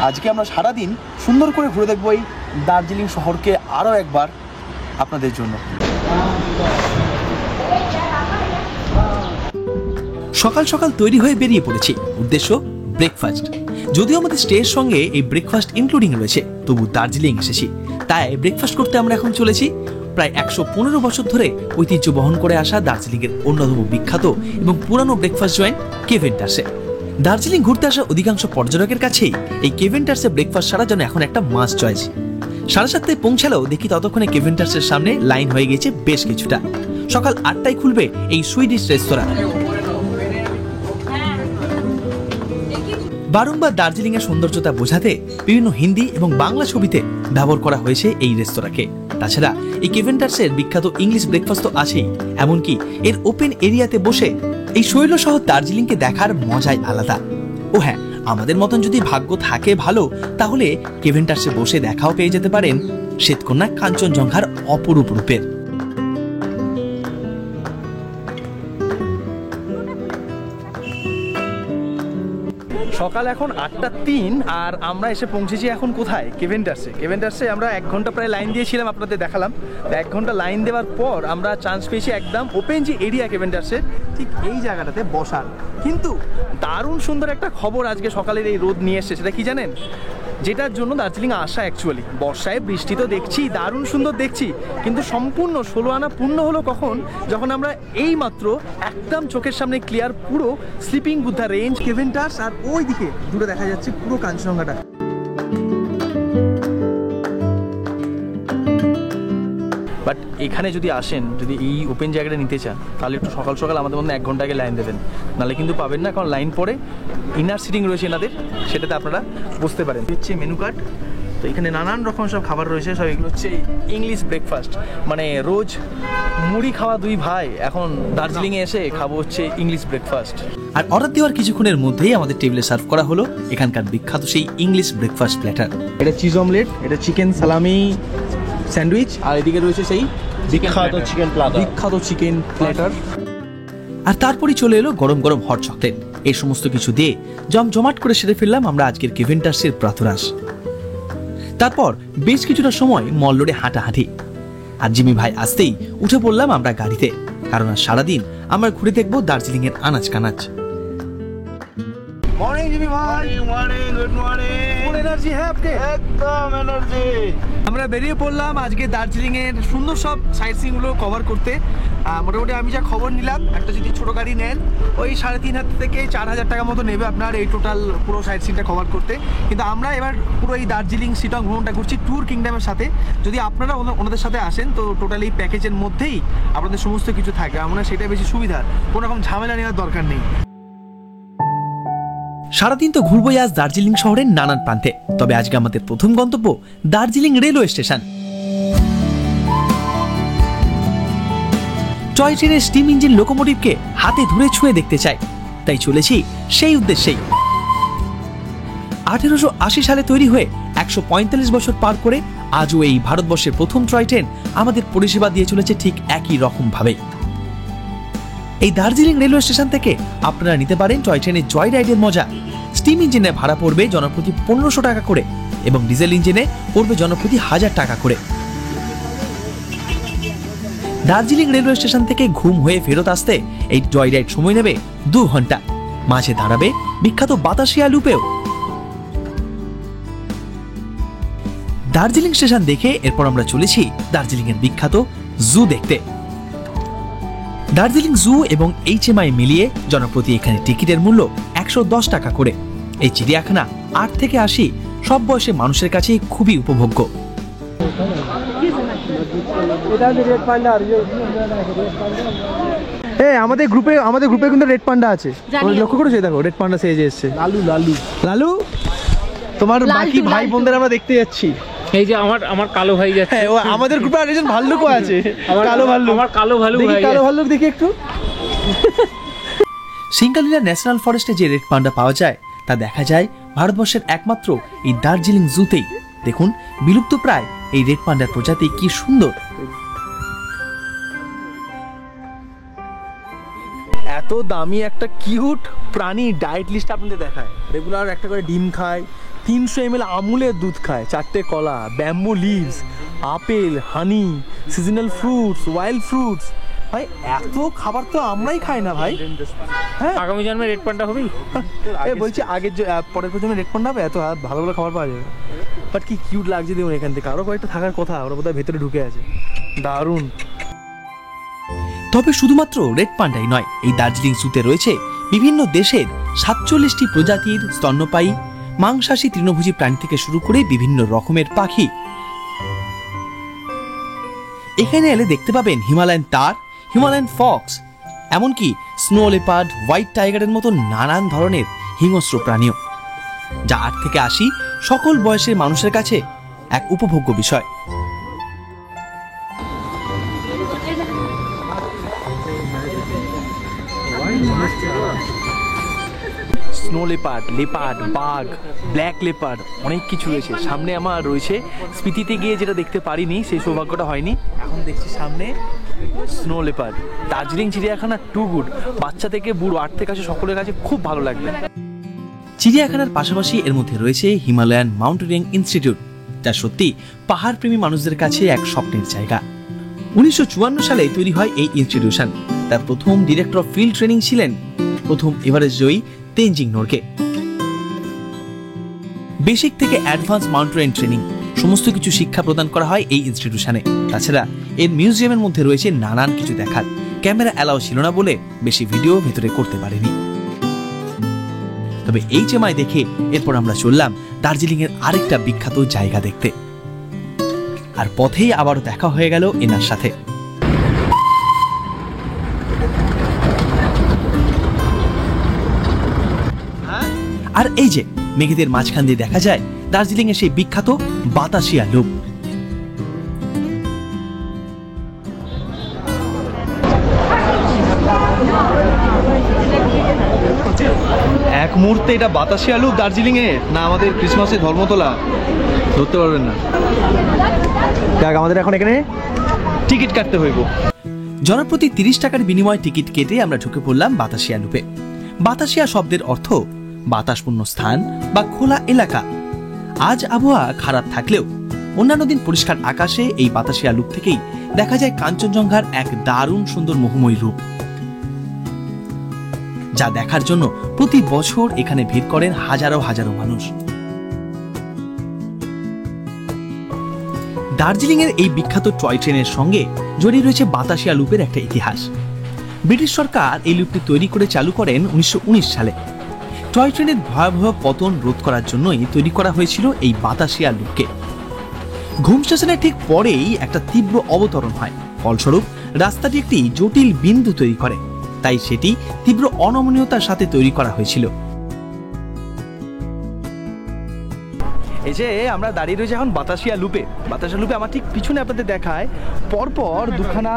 আজকে আমরা সারাদিন সুন্দর করে ঘুরে দেখবো এই দার্জিলিং শহরকে আরও একবার আপনাদের জন্য। সকাল সকাল তৈরি হয়ে বেরিয়ে পড়েছি, উদ্দেশ্য ব্রেকফাস্ট। যদিও আমাদের স্টের সঙ্গে এই ব্রেকফাস্ট ইনক্লুডিং রয়েছে, তবু দার্জিলিং এসেছি, তাই ব্রেকফাস্ট করতে আমরা এখন চলেছি প্রায় 115 বছর ধরে ঐতিহ্য বহন করে আসা দার্জিলিং এর অন্যতম বিখ্যাত এবং পুরানো ব্রেকফাস্ট জয়েন্ট কেভেন্টাসে। দার্জিলিং ঘুরতে আসা অধিকাংশ পর্যটকের কাছেই এই কেভেন্টাসে ব্রেকফাস্ট ছাড়া যেন এখন একটা মাস্ট চয়েস। 7:30 পৌঁছালেও দেখি ততক্ষণে কেভেন্টাসের সামনে লাইন হয়ে গেছে বেশ কিছুটা। সকাল 8টায় খুলবে এই সুইডিশ রেস্তোরাঁ। বারংবার দার্জিলিং এর সৌন্দর্যতা বোঝাতে বিভিন্ন হিন্দি এবং বাংলা ছবিতে ব্যবহার করা হয়েছে এই রেস্তোরাঁকে। তাছাড়া এই কেভেন্টাসের বিখ্যাত ইংলিশ ব্রেকফাস্ট তো আছেই, এমনকি এর ওপেন এরিয়াতে বসে এই শৈল শহর দার্জিলিংকে দেখার মজাই আলাদা। ও হ্যাঁ, আমাদের মতন যদি ভাগ্য থাকে ভালো, তাহলে কেভেন্টাসে বসে দেখাও পেয়ে যেতে পারেন শ্বেতকন্যা কাঞ্চনজঙ্ঘার অপরূপ রূপের। সকাল এখন 8:03, আর আমরা এসে পৌঁছেছি এখন কোথায়? কেভেন্টাসে আমরা 1 ঘন্টা প্রায় লাইন দিয়েছিলাম, আপনাদের দেখালাম। 1 ঘন্টা লাইন দেওয়ার পর আমরা চান্স পেয়েছি একদম ওপেন যে এরিয়া কেভেন্টাসের ঠিক এই জায়গাটাতে বসার। কিন্তু দারুণ সুন্দর একটা খবর আজকে সকালের এই রোদ নিয়ে এসছে, সেটা কি জানেন? যেটার জন্য দার্জিলিং আসা অ্যাকচুয়ালি। বর্ষায় বৃষ্টি তো দেখছি, দারুণ সুন্দর দেখছি, কিন্তু সম্পূর্ণ 16 আনা পূর্ণ হলো কখন, যখন আমরা এই মাত্র একদম চোখের সামনে ক্লিয়ার পুরো স্লিপিং বুদ্ধা রেঞ্জ, কেভেন টার্স, আর ওই দিকে দূরে দেখা যাচ্ছে পুরো কাঞ্চনজঙ্ঘাটা। বাট এখানে যদি আসেন, যদি এই ওপেন জায়গাটা নিতে চান, তাহলে একটু সকাল সকাল আমাদের মধ্যে 1 ঘন্টা আগে লাইন দেবেন, নাহলে কিন্তু পাবেন না, কারণ লাইন পরে ইনার সিটিং রয়েছে এনাদের, সেটাতে আপনারা বসতে পারেন। হচ্ছে মেনু কার্ড, তো এখানে নানান রকম সব খাবার রয়েছে, সব এগুলো হচ্ছে ইংলিশ ব্রেকফাস্ট, মানে রোজ মুড়ি খাওয়া 2 ভাই এখন দার্জিলিংয়ে এসে খাবো হচ্ছে ইংলিশ ব্রেকফাস্ট। আর অর্ডার দেওয়ার কিছুক্ষণের মধ্যেই আমাদের টেবিলে সার্ভ করা হলো এখানকার বিখ্যাত সেই ইংলিশ ব্রেকফাস্ট প্ল্যাটার। এটা চিজ অমলেট, এটা চিকেন সালামি স্যান্ডউইচ, আর এদিকে রয়েছে সেই বিখ্যাত চিকেন প্ল্যাটার। আর তারপরই চলে এলো গরম গরম হট চকলেট। এই সমস্ত কিছু দিয়ে জমজমাট করে সেরে ফেললাম আমরা আজকের কেভেন টার্সের প্রাতরাশ। তারপর বেশ কিছুটা সময় মল রোডে হাঁটাহাঁটি, আর জিমি ভাই আসতেই উঠে পড়লাম আমরা গাড়িতে, কারণ আজ সারাদিন আমরা ঘুরে দেখবো দার্জিলিং এর আনাজ কানাজ। মর্নিং জিমি ভাই। Morning good morning. ফুল এনার্জি হ্যাঁ আপনি? एकदम एनर्जी। আমরা বেরিয়ে পড়লাম আজকে দার্জিলিং এর সুন্দর সব সাইট সিইং গুলো কভার করতে। মোটামুটি আমি যা খবর নিলাম, একটা যদি ছোট গাড়ি নেন ওই 3,500 থেকে 4,000 টাকা মতো নেবে আপনার এই টোটাল পুরো সাইট সিনটা কভার করতে। কিন্তু আমরা এবার পুরো এই দার্জিলিং শিটং ভ্রমণটা করছি ট্যুর কিংডমের সাথে। যদি আপনারা ওনাদের সাথে আসেন তো টোটাল এই প্যাকেজের মধ্যেই আপনাদের সমস্ত কিছু থাকে, আমরা সেটা বেশি সুবিধা, কোনো রকম ঝামেলা নেওয়ার দরকার নেই। সারাদিন তো ঘুরবোই আজ দার্জিলিং শহরের নানান প্রান্তে, তবে আজকে আমাদের প্রথম গন্তব্য দার্জিলিং রেলওয়ে স্টেশন। টয় ট্রেনের স্টিম ইঞ্জিন লোকোমোটিভকে হাতে ধরে ছুঁয়ে দেখতে চাই, তাই চলেছি সেই উদ্দেশ্যেই। 1880 সালে তৈরি হয়ে 145 বছর পার করে আজও এই ভারতবর্ষের প্রথম টয় ট্রেন আমাদের পরিষেবা দিয়ে চলেছে ঠিক একই রকম ভাবে। এই দার্জিলিং রেলওয়ে স্টেশন থেকে আপনারা নিতে পারেন টয় ট্রেনের জয় রাইডের মজা। স্টিম ইঞ্জিনে ভাড়া পড়বে জনপ্রতি 1500 টাকা করে এবং ডিজেল ইঞ্জিনে পড়বে জনপ্রতি 1000 টাকা করে। দার্জিলিং রেলওয়ে স্টেশন থেকে ঘুম হয়ে ফেরত আসতে এই জয় রাইড সময় নেবে 2 ঘন্টা। মাঝে দাঁড়াবে বিখ্যাত বাতাসিয়া লুপেও। দার্জিলিং স্টেশন দেখে এরপর আমরা চলেছি দার্জিলিং এর বিখ্যাত জু দেখতে। দার্জিলিং জু এবং HMI মিলিয়ে জনপ্রতি এখানে টিকিটের মূল্য 110 টাকা করে। এই চিড়িয়াখানা 8 থেকে 80 সব বয়সের মানুষের কাছে খুবই উপভোগ্য। আমাদের গ্রুপে কিন্তু রেড পান্ডা আছে, লক্ষ্য করেছো? দেখো রেড পান্ডা সেজে এসেছে। লালু তোমার বাকি ভাই বোনদের আমরা দেখতে যাচ্ছি। এই যে আমার কালো ভাই যাচ্ছে। হ্যাঁ, ও আমাদের গ্রুপে আরেকজন ভাল্লুকও আছে। কালো ভাল্লুক, আমার কালো ভাল্লুক দেখি, ভাই। কালো ভাল্লুক দেখি একটু। সিঙ্গালিলা ন্যাশনাল ফরেস্টে যে রেড পান্ডা পাওয়া যায় তা দেখা যায় ভারতবর্ষের একমাত্র এই দার্জিলিং জুতেই। দেখুন বিলুপ্ত প্রায় এই রেড পান্ডার প্রজাতি কি সুন্দর। এত দামি একটা কিউট প্রাণী ডায়েট লিস্ট আপনাদের দেখায়। রেগুলার একটা করে ডিম খায়, 300 ml আমুলের দুধ খায়, 4টে কলা, ব্যাম্বু লিভস, আপেল, হানি, সিজনাল ফ্রুটস, ওয়াইল্ড ফ্রুটস। ভাই এত খাবার তো আমরাই খাই না ভাই। হ্যাঁ, আগামী জন্মে রেড পান্ডা হবেই। বলছি আগের পরের প্রজন্মে রেড পান্ডা হবে, এত ভালো ভালো খাবার পাওয়া যাবে। বাট কি কিউট লাগছে দেখুন এখান থেকে। আরো কয়েকটা থাকার কথা, ওরা বোধহয় ভেতরে ঢুকে আছে। দারুণ। তবে শুধুমাত্র রেড পান্ডাই নয়, এই দার্জিলিং জুতে রয়েছে বিভিন্ন দেশের 47টি প্রজাতির স্তন্যপায়ী, মাংসাশী তৃণভোজী প্রাণী থেকে শুরু করে বিভিন্ন রকমের পাখি। এখানে এলে দেখতে পাবেন হিমালয়ান তার, হিমালয়ান ফক্স, এমনকি স্নো লেপার্ড, হোয়াইট টাইগারের মতো নানান ধরনের হিংস্র প্রাণীও, যা 8 থেকে 80 সকল বয়সের মানুষের কাছে এক উপভোগ্য বিষয়। স্নো লেপার্ড, বাঘ, ব্ল্যাক লেপার্ড, অনেক কিছু রয়েছে। সামনে আমার রয়েছে স্পিতিতে গিয়ে যেটা দেখতে পারিনি, সেই সৌভাগ্যটা হয়নি। এখন দেখছি সামনে স্নো লেপার্ড। দার্জিলিং চিড়িয়াখানা টু গুড, বাচ্চা থেকে বুড়ো 8 থেকে 80 সকলের কাছে খুব ভালো লাগবে। চিড়িয়াখানার পাশাপাশি এর মধ্যে রয়েছে হিমালয়ান মাউন্টেনিং ইনস্টিটিউট, যা সত্যি পাহাড় প্রেমী মানুষদের কাছে এক স্বপ্নের জায়গা। 1954 সালে তৈরি হয় এই ইনস্টিটিউশন। তার প্রথম ডিরেক্টর অফ ফিল্ড ট্রেনিং ছিলেন প্রথম এভারেস্ট জয়ী তেনজিং নোরগে। বেসিক থেকে অ্যাডভান্স মাউন্টেন ট্রেনিং সমস্ত কিছু শিক্ষা প্রদান করা হয় এই ইনস্টিটিউশনে। তাছাড়া এর মিউজিয়ামের মধ্যে রয়েছে নানান কিছু দেখার। ক্যামেরা অ্যালাউ ছিল না বলে বেশি ভিডিও ভেতরে করতে পারিনি। তবে এই চেমাই দেখে এরপর আমরা চললাম দার্জিলিং এর আরেকটা বিখ্যাত জায়গা দেখতে। আর পথেই আবারও দেখা হয়ে গেল এনার সাথে। আর এই যে মেঘেদের মাঝখান দিয়ে দেখা যায় দার্জিলিং এর সেই বিখ্যাত বাতাসিয়া লুপ। এক মুহূর্তে এটা বাতাসিয়া লুপ দার্জিলিং এ না আমাদের ক্রিসমাসে ধর্মতলা ধরতে পারবেন না। দেখ আমাদের এখন এখানে টিকিট কাটতে হইব। জনপ্রতি 30 টাকার বিনিময়ে টিকিট কেটে আমরা ঢুকে পড়লাম বাতাসিয়া লুপে। বাতাসিয়া শব্দের অর্থ বাতাসপূর্ণ স্থান বা খোলা এলাকা। আজ আবহাওয়া খারাপ থাকলেও অন্যান্য দিন পরিষ্কার আকাশে এই বাতাসিয়া লুপ থেকেই দেখা যায় কাঞ্চনজঙ্ঘার এক দারুণ সুন্দর মোহময়ী রূপ, যা দেখার জন্য প্রতি বছর এখানে ভিড় করেন হাজারো হাজারো মানুষ। দার্জিলিং এর এই বিখ্যাত টয় ট্রেনের সঙ্গে জড়িয়ে রয়েছে বাতাসিয়া লুপের একটা ইতিহাস। ব্রিটিশ সরকার এই লুপটি তৈরি করে চালু করেন 1919 সালে। টয় ট্রেনের ভয়াবহ পতন রোধ করার জন্যই তৈরি করা হয়েছিল এই বাতাসিয়া লুপকে। ঘুম স্টেশনের ঠিক পরেই একটা তীব্র অবতরণ হয়, ফলস্বরূপ রাস্তাটি একটি জটিল বিন্দু তৈরি করে, তাই সেটি তীব্র অনমনীয়তার সাথে তৈরি করা হয়েছিল। এই যে আমরা দাঁড়িয়ে রয়েছি এখন বাতাসিয়া লুপে। বাতাসিয়া লুপে আমার ঠিক পিছনে আপনাদের দেখায় পরপর দুখানা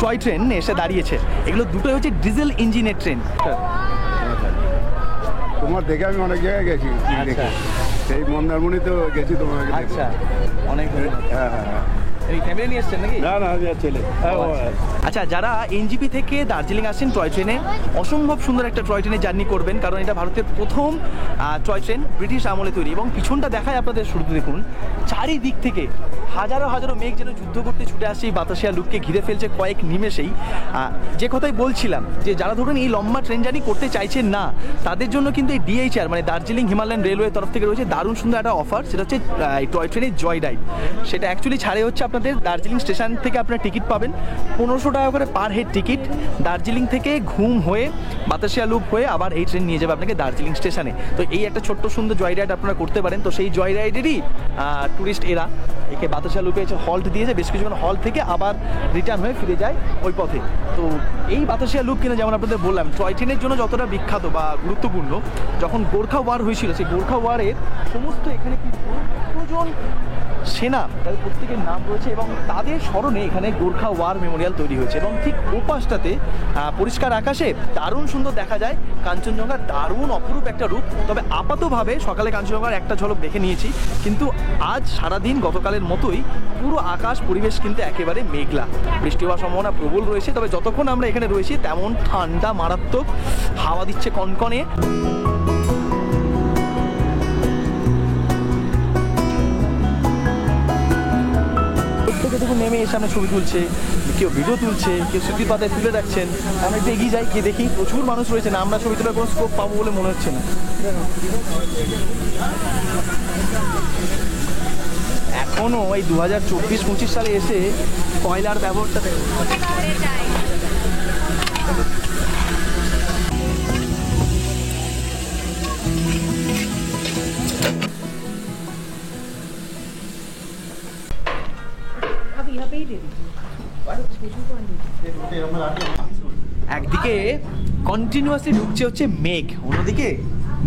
টয় ট্রেন এসে দাঁড়িয়েছে। এগুলো দুটোই হচ্ছে ডিজেল ইঞ্জিনের ট্রেন। তোমার দেখে আমি অনেক জায়গায় গেছি, সেই মন্দারমণি তো গেছি তোমার। আচ্ছা, অনেক ধন্যবাদ। হ্যাঁ হ্যাঁ, এই ফ্যামিলি নিয়ে এসছেন নাকি? না না ছেলে। আচ্ছা, যারা এনজিপি থেকে দার্জিলিং আসেন টয় ট্রেনে, অসম্ভব সুন্দর একটা টয় ট্রেনে জার্নি করবেন, কারণ এটা ভারতের প্রথম টয় ট্রেন, ব্রিটিশ আমলে তৈরি। এবং পিছনটা দেখায় আপনাদের, শুরুতে দেখুন চারিদিক থেকে হাজারো হাজারো মেঘ যেন যুদ্ধ করতে ছুটে আসছে এই বাতাসিয়া লুপকে ঘিরে ফেলছে কয়েক নিমেষেই। যে কথাই বলছিলাম যে যারা ধরুন এই লম্বা ট্রেন জার্নি করতে চাইছেন না, তাদের জন্য কিন্তু এই ডিএইচআর মানে দার্জিলিং হিমালয়ান রেলওয়ে তরফ থেকে রয়েছে দারুণ সুন্দর একটা অফার। সেটা হচ্ছে এই টয় ট্রেনের জয় রাইড। সেটা অ্যাকচুয়ালি ছাড়ে হচ্ছে আপনাদের দার্জিলিং স্টেশন থেকে আপনারা টিকিট পাবেন 1500 টাকা করে পার হেড টিকিট। দার্জিলিং থেকে ঘুম হয়ে বাতাসিয়া লুপ হয়ে আবার এই ট্রেন নিয়ে যাবে আপনাকে দার্জিলিং স্টেশনে। তো এই একটা ছোট্ট সুন্দর জয় রাইড আপনারা করতে পারেন। তো সেই জয় রাইডেরই টুরিস্ট এরা একে বাতাসিয়া লুপে এসে হল্ট দিয়েছে, বেশ কিছুক্ষণ হল্ট থেকে আবার রিটার্ন হয়ে ফিরে যায় ওই পথে। তো এই বাতাসিয়া লুপ কিনা যেমন আপনাদের বললাম টয় ট্রেনের জন্য যতটা বিখ্যাত বা গুরুত্বপূর্ণ, যখন গোর্খা ওয়ার হয়েছিল সেই গোর্খা ওয়ারের সমস্ত এখানে কিন্তু কতজন সেনা তাদের প্রত্যেকের নাম রয়েছে এবং তাদের স্মরণে এখানে গোর্খা ওয়ার মেমোরিয়াল তৈরি হয়েছে। এবং ঠিক ওপাশটাতে পরিষ্কার আকাশে দারুণ সুন্দর দেখা যায় কাঞ্চনজঙ্ঘার দারুণ অপরূপ একটা রূপ। তবে আপাতভাবে সকালে কাঞ্চনজঙ্ঘার একটা ঝলক দেখে নিয়েছি, কিন্তু আজ সারাদিন গতকালের মতোই পুরো আকাশ পরিবেশ কিন্তু একেবারে মেঘলা, বৃষ্টি হওয়ার সম্ভাবনা প্রবল রয়েছে। তবে যতক্ষণ আমরা এখানে রয়েছি তেমন ঠান্ডা মারাত্মক, হাওয়া দিচ্ছে কনকনে। নেমে এসে আমরা ছবি তুলছে, কেউ ভিডিও তুলছে, কেউ স্মৃতির পাতায় তুলে রাখছেন। আমরা একটু এগিয়ে যাই, গিয়ে দেখি প্রচুর মানুষ রয়েছে না, আমরা ছবি তোলার কোনো স্কোপ পাবো বলে মনে হচ্ছে না। এখনো এই 2024-25 সালে এসে কয়লার ব্যবহারটা দেখো। একদিকে কন্টিনিউয়াসলি ঢুকছে হচ্ছে মেঘ, অন্যদিকে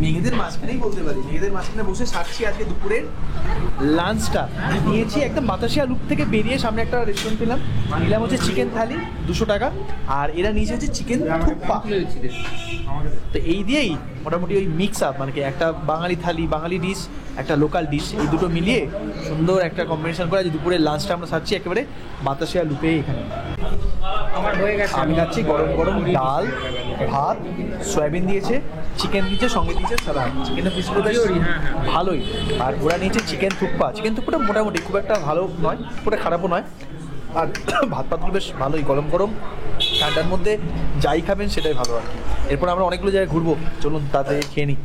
মেঘেদের মাঝখানেই বলতে পারি, মেঘেদের মাঝখানে বসে সারছি আজকে দুপুরের লাঞ্চটা। নিয়েছি একদম বাতাসিয়া লুপ থেকে বেরিয়ে সামনে একটা রেস্টুরেন্ট পেলাম, নিলাম হচ্ছে চিকেন থালি 200 টাকা, আর এরা নিয়েছে হচ্ছে চিকেন থুপ্পা। তো এই দিয়েই মোটামুটি ওই মিক্স আপ মানে কি একটা বাঙালি থালি, বাঙালি ডিশ, একটা লোকাল ডিশ, এই দুটো মিলিয়ে সুন্দর একটা কম্বিনেশন করে যে দুপুরের লাঞ্চটা আমরা সারছি একেবারে বাতাসিয়া লুপে এখানে। আমি খাচ্ছি গরম গরম ডাল, ভাত, সয়াবিন দিয়েছে, চিকেন দিয়েছে, সঙ্গে দিয়েছে সালাদ। চিকেনের পিসগুলো বেশ ভালোই। আর ওরা নিয়েছে চিকেন থুপ্পা। চিকেন থুপ্পাটা মোটামুটি খুব একটা ভালো নয়, খুব খারাপও নয়। আর ভাত পাতগুলো বেশ ভালোই, গরম গরম ঠান্ডার মধ্যে যাই খাবেন সেটাই ভালো আর কি। এরপর আমরা অনেকগুলো জায়গায় ঘুরবো, চলুন তাতে খেয়ে নিই।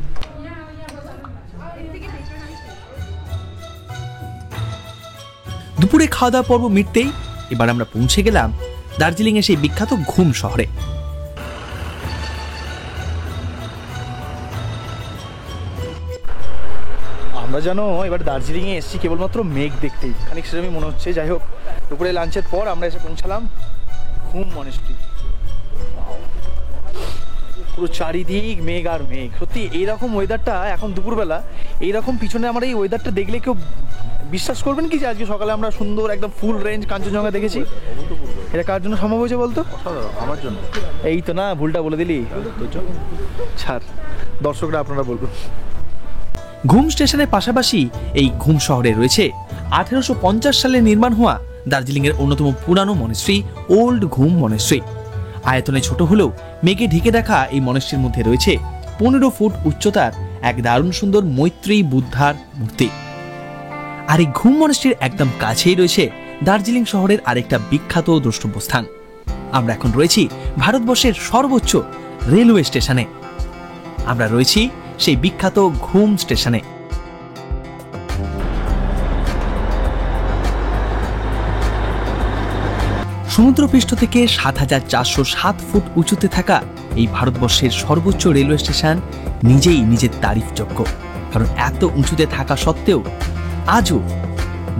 দুপুরে খাওয়া দাওয়া পর্ব মিটতেই এবার আমরা পৌঁছে গেলাম দার্জিলিংয়ে সেই বিখ্যাত ঘুম শহরে। আমরা জানো এবার দার্জিলিংয়ে এসেছি কেবলমাত্র মেঘ দেখতেই, খানিক সেরকমই মনে হচ্ছে। যাই হোক, দুপুরে লাঞ্চের পর আমরা এসে পৌঁছালাম ঘুম মনেস্ট্রি। পুরো চারিদিক মেঘ আর মেঘ। সত্যি এইরকম ওয়েদারটা এখন দুপুরবেলা, এইরকম পিছনে আমার এই ওয়েদারটা দেখলে কেউ বিশ্বাস করবেন কি যে আজকে সকালে আমরা সুন্দর একদম ফুল রেঞ্জ কাঞ্চনজঙ্ঘা দেখেছি? এটা কার জন্য সম্ভব হয়েছে বলতো? আমার জন্য। এই তো না, ভুলটা বলে দিলি, ছাড়, দর্শকরা আপনারা বলবেন। ঘুম স্টেশনের পাশাপাশি এই ঘুম শহরে রয়েছে 1850 সালে নির্মাণ হওয়া দার্জিলিংয়ের অন্যতম পুরানো মনেস্ট্রি ওল্ড ঘুম মনেস্ট্রি। আয়তনে ছোট হলেও মেঘে ঢেকে রাখা এই মনেস্ট্রির মধ্যে রয়েছে 15 ফুট উচ্চতার এক দারুণ সুন্দর মৈত্রী বুদ্ধার মূর্তি। আর এই ঘুম মনেস্ট্রির একদম কাছেই রয়েছে দার্জিলিং শহরের আরেকটা বিখ্যাত দ্রষ্টব্য স্থান। আমরা এখন রয়েছি ভারতবর্ষের সর্বোচ্চ রেলওয়ে স্টেশনে। আমরা রয়েছি সেই বিখ্যাত ঘুম স্টেশনে। সমুদ্রপৃষ্ঠ থেকে ৭,৪০৭ ফুট উঁচুতে থাকা এই ভারতবর্ষের সর্বোচ্চ রেলওয়ে স্টেশন নিজেই নিজের তারিফযোগ্য, কারণ এত উঁচুতে থাকা সত্ত্বেও আজও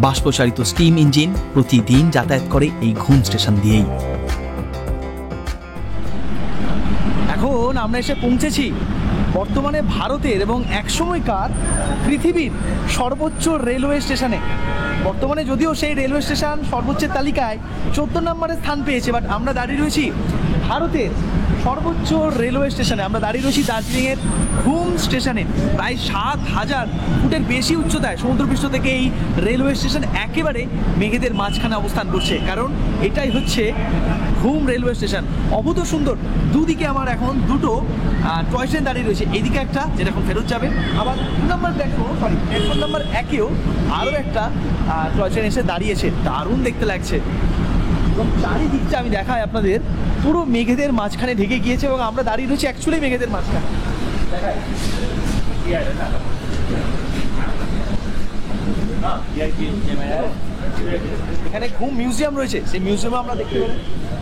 বাষ্পচালিত স্টিম ইঞ্জিন প্রতিদিন যাতায়াত করে এই ঘুম স্টেশন দিয়েই। এখন আমরা এসে পৌঁছেছি বর্তমানে ভারতের এবং একসময়কার পৃথিবীর সর্বোচ্চ রেলওয়ে স্টেশনে। বর্তমানে যদিও সেই রেলওয়ে স্টেশন সর্বোচ্চের তালিকায় 14 নম্বরে স্থান পেয়েছে, বাট আমরা দাঁড়িয়ে রয়েছি ভারতের সর্বোচ্চ রেলওয়ে স্টেশনে। আমরা দাঁড়িয়ে রয়েছি দার্জিলিংয়ের ঘুম স্টেশনে। প্রায় 7,000 ফুটের বেশি উচ্চতায় সমুদ্রপৃষ্ঠ থেকে এই রেলওয়ে স্টেশন একেবারে মেঘেদের মাঝখানে অবস্থান করছে, কারণ এটাই হচ্ছে ঘুম রেলওয়ে স্টেশন। অভূত সুন্দর। দুদিকে আমার এখন দুটো টয় ট্রেন দাঁড়িয়ে রয়েছে, এদিকে একটা যেটা এখন ফেরত যাবে, আবার প্ল্যাটফর্ম নাম্বার 1-এও আরও একটা টয় ট্রেন এসে দাঁড়িয়েছে। দারুণ দেখতে লাগছে। এবং চারিদিকটা আমি দেখাই আপনাদের, পুরো মেঘেদের মাঝখানে ঢেকে গিয়েছে এবং আমরা দাঁড়িয়ে রয়েছি অ্যাকচুয়ালি মেঘেদের মাঝখানে। এখানে ঘুম মিউজিয়াম রয়েছে, সেই মিউজিয়ামে আমরা দেখতে পাবো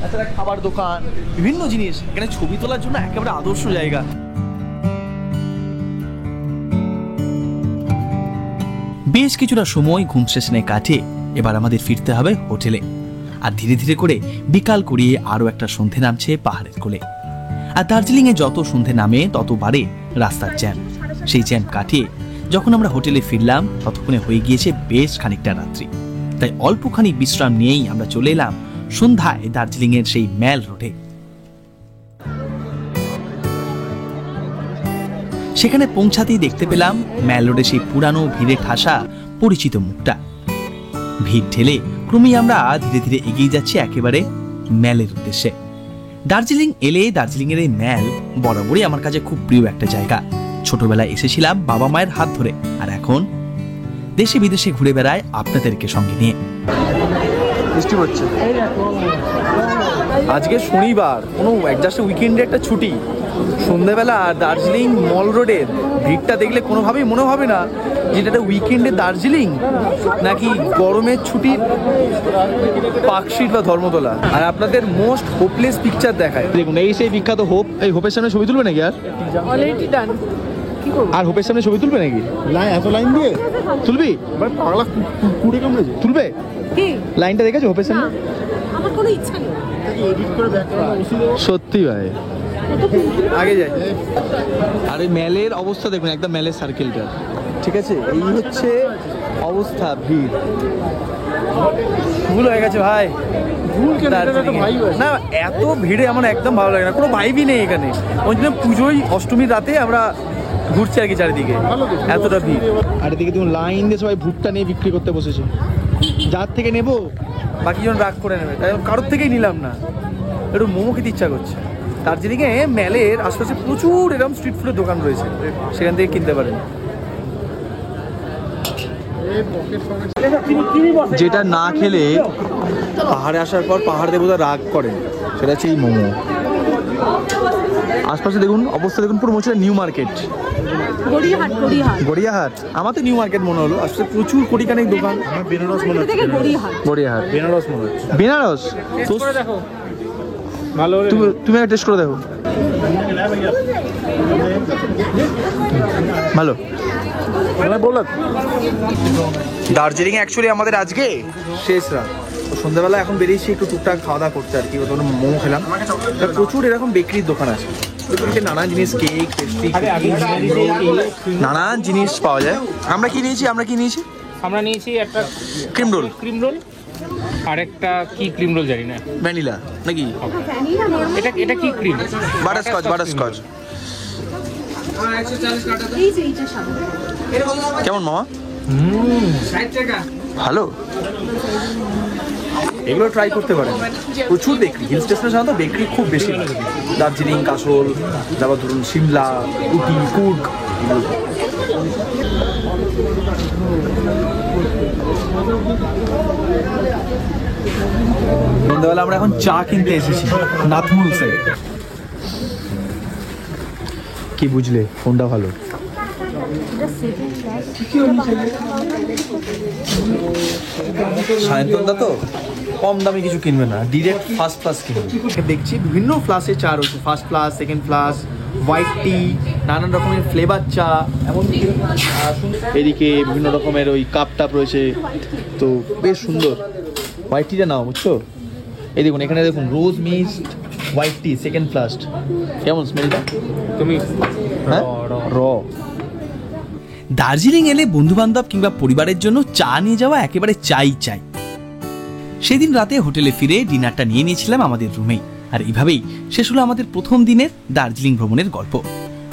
এছাড়া খাবার দোকান, বিভিন্ন জিনিস। এখানে ছবি তোলার জন্য একেবারে আদর্শ জায়গা। বেশ কিছুটা সময় ঘুম স্টেশনে কাটে এবার আমাদের ফিরতে হবে হোটেলে। আর ধীরে ধীরে করে বিকাল করিয়ে আরো একটা সন্ধে নামছে পাহাড়ের কোলে। আর দার্জিলিংয়ে যত সন্ধে নামে তত বাড়ে রাস্তার জ্যাম। সেই জ্যাম কাটিয়ে যখন আমরা হোটেলে ফিরলাম ততক্ষণে হয়ে গিয়েছে বেশ খানিকটা রাত্রি। তাই অল্পখানি বিশ্রাম নিয়েই আমরা চলে এলাম সন্ধ্যায় দার্জিলিংয়ের সেই ম্যাল রোডে। সেখানে পৌঁছাতেই দেখতে পেলাম ম্যাল রোডে সেই পুরানো ভিড়ে ঠাসা পরিচিত মুখটা। ভিড় ঠেলে ক্রমেই আমরা ধীরে ধীরে এগিয়ে যাচ্ছি একেবারে ম্যালের উদ্দেশ্যে। দার্জিলিং এলে দার্জিলিংয়ের এই ম্যাল বরাবরই আমার কাছে খুব প্রিয় একটা জায়গা। ছোটবেলায় এসেছিলাম বাবা মায়ের হাত ধরে, আর এখন দেশে বিদেশে ঘুরে বেড়ায় আপনাদেরকে সঙ্গে নিয়ে। বৃষ্টি হচ্ছে, আজকে শনিবার, কোনো জাস্ট উইকেন্ডে একটা ছুটি। সন্ধ্যাবেলা দার্জিলিং মল রোডের ভিড়টা দেখলে কোনোভাবেই মনে হবে না যেটা একটা উইকেন্ডে দার্জিলিং নাকি গরমের ছুটির পার্কস্ট্রিট বা ধর্মতলা। আর আপনাদের মোস্ট হোপলেস পিকচার দেখায়, দেখুন এই সেই বিখ্যাত হোপ। এই হোপের সামনে ছবি তুলবে নাকি? আর অলরেডি ডান। আর হোপের সামনে ছবি তুলবে নাকি? এত লাইন দিয়ে তুলবি? পাগলা কুড়ে কামড়েছে। তুলবে? কি লাইনটা দেখেছো হোপের সামনে? আমার কোনো ইচ্ছা নেই। এডিট করে ব্যাক করা উচিত। সত্যি ভাই, আগে যাই। আর এই ম্যালের অবস্থা দেখুন, একদম ম্যালের সার্কেলটা, ঠিক আছে? এই হচ্ছে অবস্থা। ভিড় ভুল হয়ে গেছে ভাই। না, এত ভিড়ে আমার একদম ভালো লাগে না, কোনো ভাইবই নেই এখানে। ওই জন্য পুজোয় অষ্টমীর রাতে আমরা ঘুরছি আর কি চারিদিকে, এতটা ভিড়। আর এদিকে দেখুন লাইন দিয়ে সবাই ভুট্টা নিয়ে বিক্রি করতে বসেছে। যার থেকে নেবো বাকি জন রাগ করে নেবে, তাই কারোর থেকেই নিলাম না। একটু মোমো খেতে ইচ্ছা করছে। দার্জিলিংয়ে ম্যালের আশপাশে প্রচুর এরকম স্ট্রিট ফুডের দোকান রয়েছে, সেখান থেকে কিনতে পারেন। যেটা না খেলে পাহাড়ে আসার পর পাহাড় দেবতা রাগ করেন, সেটা হচ্ছে এই মোমো। আশপাশে দেখুন অবস্থা দেখুন, পুরো মনে নিউ মার্কেট, গড়িয়াহাট গড়িয়াহাট। আমার তো নিউ মার্কেট মনে হলো, আসলে প্রচুর কোটিখানেক দোকান। বেনারস মনে হচ্ছে, গড়িয়াহাট, বেনারস মনে হচ্ছে। বেনারস। তো করে দেখো ভালো করে তুমি একটা টেস্ট করে দেখো, ভালো। দার্জিলিং অ্যাকচুয়ালি আমাদের আজকে শেষ রাত, তো সন্ধ্যাবেলা এখন বেরিয়েছি একটু টুকটাক খাওয়া দাওয়া করতে আর কি। ওখানে মোমো খেলাম, তা প্রচুর এরকম বেকারির দোকান আছে, নানান জিনিস, কেক, পেস্ট্রি, নানান জিনিস পাওয়া যায়। আমরা কি নিয়েছি আমরা নিয়েছি একটা ক্রিম রোল, আর একটা কি ক্রিম রোল জানি না, ভ্যানিলা নাকি এটা কি ক্রিম, বাটারস্কচ। কেমন মামা? ভালো, এগুলো ট্রাই করতে পারেন। প্রচুর বেকারি, হিল স্টেশনে সাধারণত বেকারি খুব বেশি, দার্জিলিং, কাসল, তারপর ধরুন সিমলা, উটি, কুর্গ। সন্ধ্যাবেলা আমরা এখন চা কিনতে এসেছি নাথমুলসে। কি বুঝলে কোনটা ভালো? সায়ন্তনদা তো কম দামে কিছু কিনবে না, ডিরেক্ট ফার্স্ট ক্লাস কিনবে। দেখছি বিভিন্ন ফ্লাসে চা রয়েছে, first class, second class, white tea, নানান রকমের ফ্লেভার চা, এমনকি এদিকে বিভিন্ন রকমের ওই কাপ টাপ রয়েছে, তো বেশ সুন্দর। হোয়াইট টিটা নাও, বুঝছো? এই দেখুন, এখানে দেখুন রোজ মিস্ট হোয়াইট টি সেকেন্ড ফ্লাস্ট। কেমন স্মেলটা? তুমি হ্যাঁ, র। দার্জিলিং এলে বন্ধুবান্ধব কিংবা পরিবারের জন্য চা নিয়ে যাওয়া একেবারে চাই। সেদিন রাতে হোটেলে ফিরে ডিনারটা নিয়ে নিয়েছিলাম আমাদের রুমেই, আর এইভাবেই শেষ হলো আমাদের প্রথম দিনের দার্জিলিং ভ্রমণের গল্প।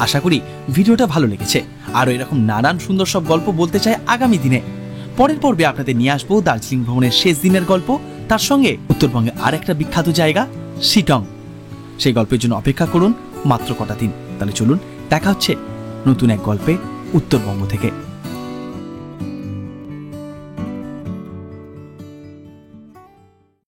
আশা করি ভিডিওটা ভালো লেগেছে। আরও এরকম নানান সুন্দর সব গল্প বলতে চাই আগামী দিনে। পরের পর্বে আপনাদের নিয়ে আসবো দার্জিলিং ভ্রমণের শেষ দিনের গল্প, তার সঙ্গে উত্তরবঙ্গে আর একটা বিখ্যাত জায়গা শিটং। সেই গল্পের জন্য অপেক্ষা করুন মাত্র কটা দিন। তাহলে চলুন, দেখা হচ্ছে নতুন এক গল্পে উত্তরবঙ্গ থেকে।